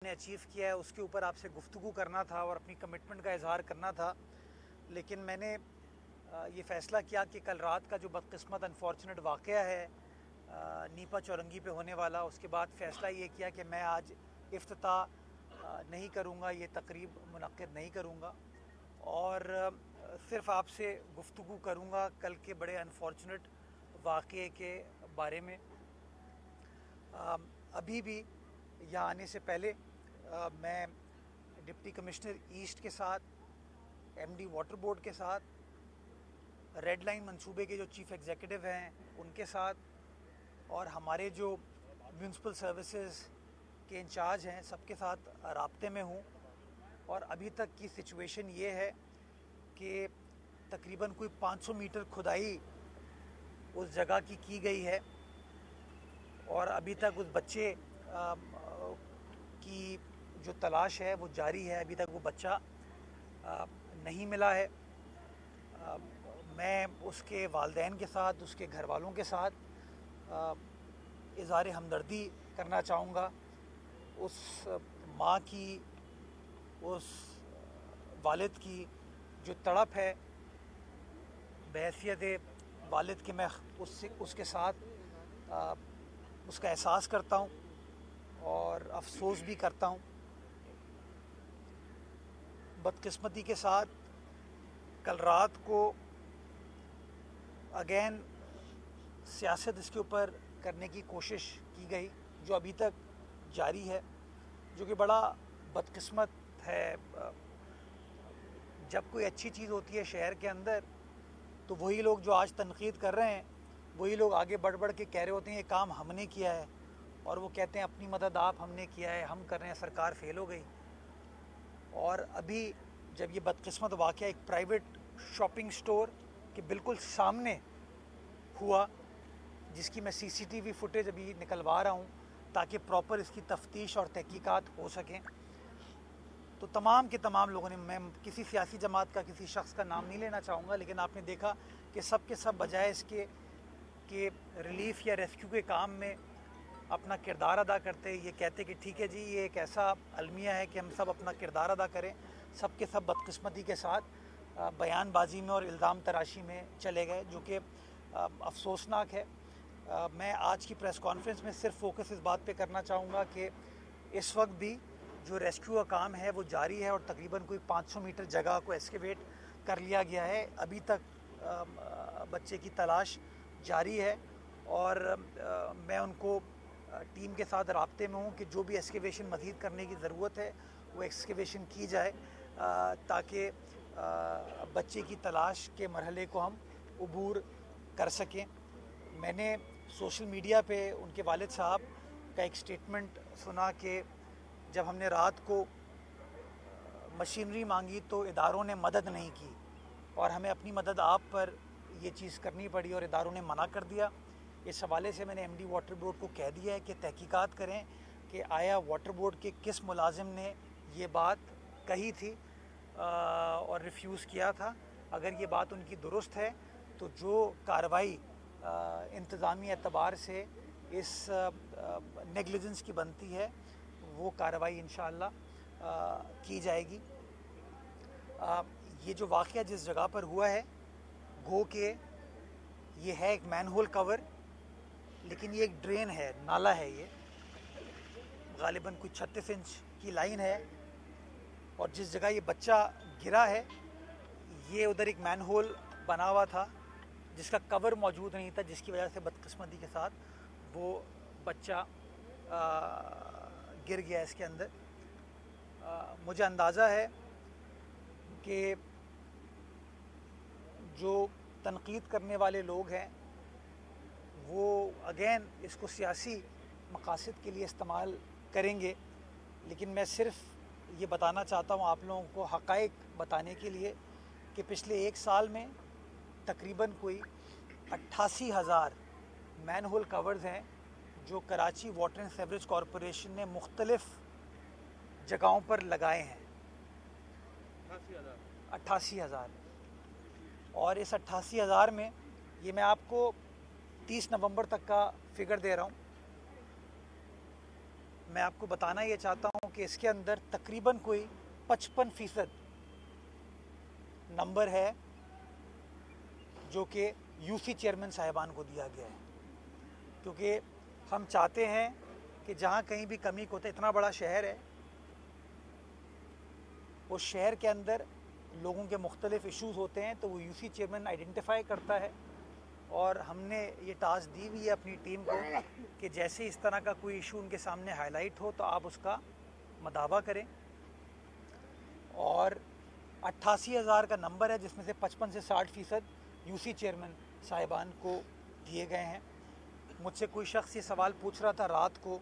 نے اچیو کیا ہے اس کے اوپر آپ سے گفتگو کرنا تھا اور اپنی کمٹمنٹ کا اظہار کرنا تھا، لیکن میں نے یہ فیصلہ کیا کہ کل رات کا جو بدقسمت انفارچونیٹ واقعہ ہے نیپا چورنگی پہ ہونے والا، اس کے بعد فیصلہ یہ کیا کہ میں آج افتتاح نہیں کروں گا، یہ تقریب منعقد نہیں کروں گا، اور صرف آپ سے گفتگو کروں گا کل کے بڑے انفارچونیٹ واقعے کے بارے میں۔ ابھی بھی یہاں آنے سے پہلے میں ڈپٹی کمشنر ایسٹ کے ساتھ، ایم ڈی واٹر بورڈ کے ساتھ، ریڈ لائن منصوبے کے جو چیف ایگزیکٹو ہیں ان کے ساتھ، اور ہمارے جو میونسپل سروسز کے انچارج ہیں سب کے ساتھ رابطے میں ہوں، اور ابھی تک کی سچویشن یہ ہے کہ تقریباً کوئی 500 میٹر کھدائی اس جگہ کی گئی ہے، اور ابھی تک اس بچے کی جو تلاش ہے وہ جاری ہے، ابھی تک وہ بچہ نہیں ملا ہے۔ میں اس کے والدین کے ساتھ، اس کے گھر والوں کے ساتھ اظہار ہمدردی کرنا چاہوں گا۔ اس ماں کی، اس والد کی جو تڑپ ہے، بحیثیت والد کے میں اس کے ساتھ اس کا احساس کرتا ہوں اور افسوس بھی کرتا ہوں۔ بدقسمتی کے ساتھ کل رات کو اگین سیاست اس کے اوپر کرنے کی کوشش کی گئی، جو ابھی تک جاری ہے، جو کہ بڑا بدقسمت ہے۔ جب کوئی اچھی چیز ہوتی ہے شہر کے اندر تو وہی لوگ جو آج تنقید کر رہے ہیں وہی لوگ آگے بڑھ کے کہہ رہے ہوتے ہیں یہ کام ہم نے کیا ہے، اور وہ کہتے ہیں اپنی مدد آپ ہم نے کیا ہے، ہم کر رہے ہیں، سرکار فیل ہو گئی۔ اور ابھی جب یہ بدقسمت واقعہ ایک پرائیویٹ شاپنگ سٹور کے بالکل سامنے ہوا، جس کی میں سی سی ٹی وی فوٹیج ابھی نکلوا رہا ہوں تاکہ پراپر اس کی تفتیش اور تحقیقات ہو سکیں، تو تمام کے تمام لوگوں نے، میں کسی سیاسی جماعت کا، کسی شخص کا نام نہیں لینا چاہوں گا، لیکن آپ نے دیکھا کہ سب کے سب بجائے اس کے کہ ریلیف یا ریسکیو کے کام میں اپنا کردار ادا کرتے، یہ کہتے کہ ٹھیک ہے جی یہ ایک ایسا المیہ ہے کہ ہم سب اپنا کردار ادا کریں، سب کے سب بدقسمتی کے ساتھ بیان بازی میں اور الزام تراشی میں چلے گئے، جو کہ افسوسناک ہے۔ میں آج کی پریس کانفرنس میں صرف فوکس اس بات پہ کرنا چاہوں گا کہ اس وقت بھی جو ریسکیو کا کام ہے وہ جاری ہے، اور تقریباً کوئی 500 میٹر جگہ کو ایکسکیویٹ کر لیا گیا ہے، ابھی تک بچے کی تلاش جاری ہے، اور میں ان کو ٹیم کے ساتھ رابطے میں ہوں کہ جو بھی ایکسکیویشن مزید کرنے کی ضرورت ہے وہ ایکسکیویشن کی جائے تاکہ بچے کی تلاش کے مرحلے کو ہم عبور کر سکیں۔ میں نے سوشل میڈیا پہ ان کے والد صاحب کا ایک سٹیٹمنٹ سنا کہ جب ہم نے رات کو مشینری مانگی تو اداروں نے مدد نہیں کی، اور ہمیں اپنی مدد آپ پر یہ چیز کرنی پڑی اور اداروں نے منع کر دیا۔ اس حوالے سے میں نے ایم ڈی واٹر بورڈ کو کہہ دیا ہے کہ تحقیقات کریں کہ آیا واٹر بورڈ کے کس ملازم نے یہ بات کہی تھی اور ریفیوز کیا تھا۔ اگر یہ بات ان کی درست ہے تو جو کارروائی انتظامی اعتبار سے اس نیگلیجنس کی بنتی ہے وہ کارروائی انشاءاللہ کی جائے گی۔ یہ جو واقعہ جس جگہ پر ہوا ہے گو کہ یہ ہے ایک مین ہول کور، لیکن یہ ایک ڈرین ہے، نالا ہے، یہ غالباً کوئی 36 انچ کی لائن ہے، اور جس جگہ یہ بچہ گرا ہے یہ ادھر ایک مین ہول بنا ہوا تھا جس کا کور موجود نہیں تھا، جس کی وجہ سے بدقسمتی کے ساتھ وہ بچہ گر گیا اس کے اندر۔ مجھے اندازہ ہے کہ جو تنقید کرنے والے لوگ ہیں وہ اگین اس کو سیاسی مقاصد کے لیے استعمال کریں گے، لیکن میں صرف یہ بتانا چاہتا ہوں آپ لوگوں کو، حقائق بتانے کے لیے، کہ پچھلے ایک سال میں تقریباً کوئی 88,000 مین ہول کورز ہیں جو Karachi water and sewerage corporation نے مختلف جگہوں پر لگائے ہیں۔ 88,000، اور اس 88,000 میں یہ میں آپ کو 30 نومبر تک کا فگر دے رہا ہوں، میں آپ کو بتانا یہ چاہتا ہوں کہ اس کے اندر تقریباً کوئی 55% نمبر ہے جو کہ یو سی چیئرمین صاحبان کو دیا گیا ہے، کیونکہ ہم چاہتے ہیں کہ جہاں کہیں بھی کمی کو ہوتا ہے، اتنا بڑا شہر ہے، اس شہر کے اندر لوگوں کے مختلف ایشوز ہوتے ہیں تو وہ یو سی چیئرمین آئیڈینٹیفائی کرتا ہے، اور ہم نے یہ ٹاسک دی ہوئی ہے اپنی ٹیم کو کہ جیسے اس طرح کا کوئی ایشو ان کے سامنے ہائی لائٹ ہو تو آپ اس کا مداوا کریں، اور 88,000 کا نمبر ہے جس میں سے 55 سے 60% یو سی چیئرمین صاحبان کو دیے گئے ہیں۔ مجھ سے کوئی شخص یہ سوال پوچھ رہا تھا رات کو،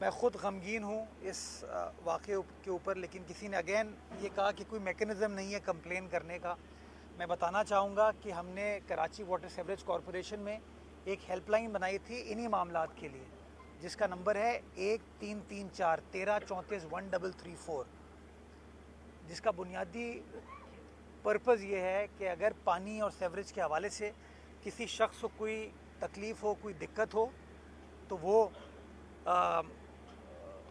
میں خود غمگین ہوں اس واقعے کے اوپر، لیکن کسی نے اگین یہ کہا کہ کوئی میکنزم نہیں ہے کمپلین کرنے کا۔ میں بتانا چاہوں گا کہ ہم نے کراچی واٹر سیوریج کارپوریشن میں ایک ہیلپ لائن بنائی تھی انہی معاملات کے لیے، جس کا نمبر ہے 1334 1334 جس کا بنیادی پرپز یہ ہے کہ اگر پانی اور سیوریج کے حوالے سے کسی شخص کو کوئی تکلیف ہو، کوئی دقت ہو، تو وہ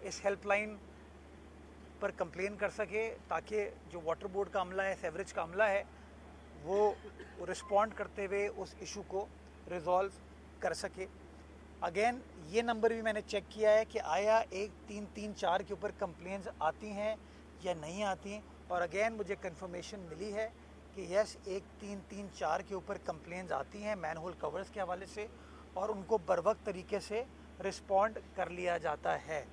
اس ہیلپ لائن پر کمپلین کر سکے، تاکہ جو واٹر بورڈ کا عملہ ہے، سیوریج کا عملہ ہے، وہ رسپونڈ کرتے ہوئے اس ایشو کو ریزالو کر سکے۔ اگین یہ نمبر بھی میں نے چیک کیا ہے کہ آیا 1334 کے اوپر کمپلینز آتی ہیں یا نہیں آتی ہیں، اور اگین مجھے کنفرمیشن ملی ہے کہ یس 1334 کے اوپر کمپلینز آتی ہیں مین ہول کورز کے حوالے سے، اور ان کو بروقت طریقے سے رسپونڈ کر لیا جاتا ہے۔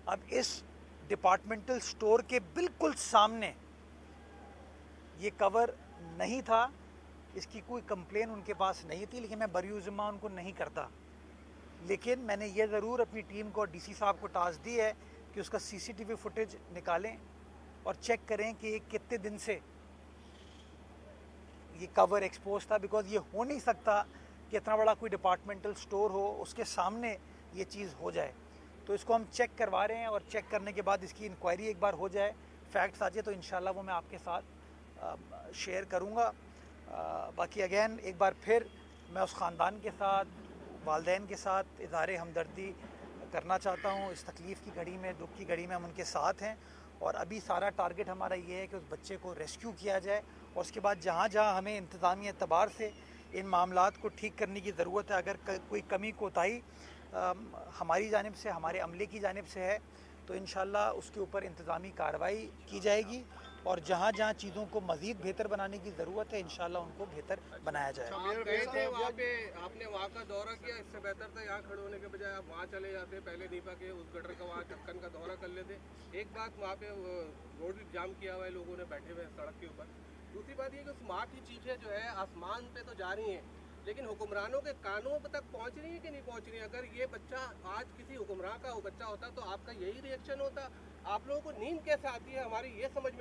اب اس ڈپارٹمنٹل سٹور کے بالکل سامنے یہ کور نہیں تھا، اس کی کوئی کمپلین ان کے پاس نہیں تھی، لیکن میں بریو ذمہ ان کو نہیں کرتا، لیکن میں نے یہ ضرور اپنی ٹیم کو، ڈی سی صاحب کو ٹاسک دی ہے کہ اس کا سی سی ٹی وی فوٹیج نکالیں اور چیک کریں کہ یہ کتنے دن سے یہ کور ایکسپوز تھا، بیکاز یہ ہو نہیں سکتا کہ اتنا بڑا کوئی ڈپارٹمنٹل سٹور ہو اس کے سامنے یہ چیز ہو جائے۔ تو اس کو ہم چیک کروا رہے ہیں، اور چیک کرنے کے بعد اس کی انکوائری ایک بار ہو جائے، فیکٹس آ جائے تو انشاءاللہ وہ میں آپ کے ساتھ شیئر کروں گا۔ باقی اگین ایک بار پھر میں اس خاندان کے ساتھ، والدین کے ساتھ اظہار ہمدردی کرنا چاہتا ہوں۔ اس تکلیف کی گھڑی میں، دکھ کی گھڑی میں ہم ان کے ساتھ ہیں، اور ابھی سارا ٹارگٹ ہمارا یہ ہے کہ اس بچے کو ریسکیو کیا جائے، اور اس کے بعد جہاں جہاں ہمیں انتظامی اعتبار سے ان معاملات کو ٹھیک کرنے کی ضرورت ہے، اگر کوئی کمی کوتاہی ہماری جانب سے، ہمارے عملے کی جانب سے ہے، تو انشاءاللہ اس کے اوپر انتظامی کارروائی کی جائے گی، اور جہاں جہاں چیزوں کو مزید بہتر بنانے کی ضرورت ہے انشاءاللہ ان کو بہتر بنایا جائے گا۔ آپ گئے تھے وہاں پہ، آپ نے وہاں کا دورہ کیا، اس سے بہتر تھا یہاں کھڑے ہونے کے بجائے آپ وہاں چلے جاتے، پہلے نیپا کے اس گٹر کا وہاں ڈھکن کا دورہ کر لیتے۔ ایک بات، وہاں پہ روڈ بھی جام کیا ہوا ہے، لوگوں نے بیٹھے ہوئے ہیں سڑک کے اوپر۔ دوسری بات یہ کہ اس ماں کی چیخیں جو ہے آسمان پہ تو جا رہی ہیں، لیکن حکمرانوں کے کانوں تک پہنچ رہی ہے کہ نہیں پہنچ رہی ہے؟ اگر یہ بچہ آج کسی حکمران کا بچہ ہوتا تو آپ کا یہی ری ایکشن ہوتا؟ آپ لوگوں کو نیند کیسے آتی ہے، ہماری یہ سمجھ میں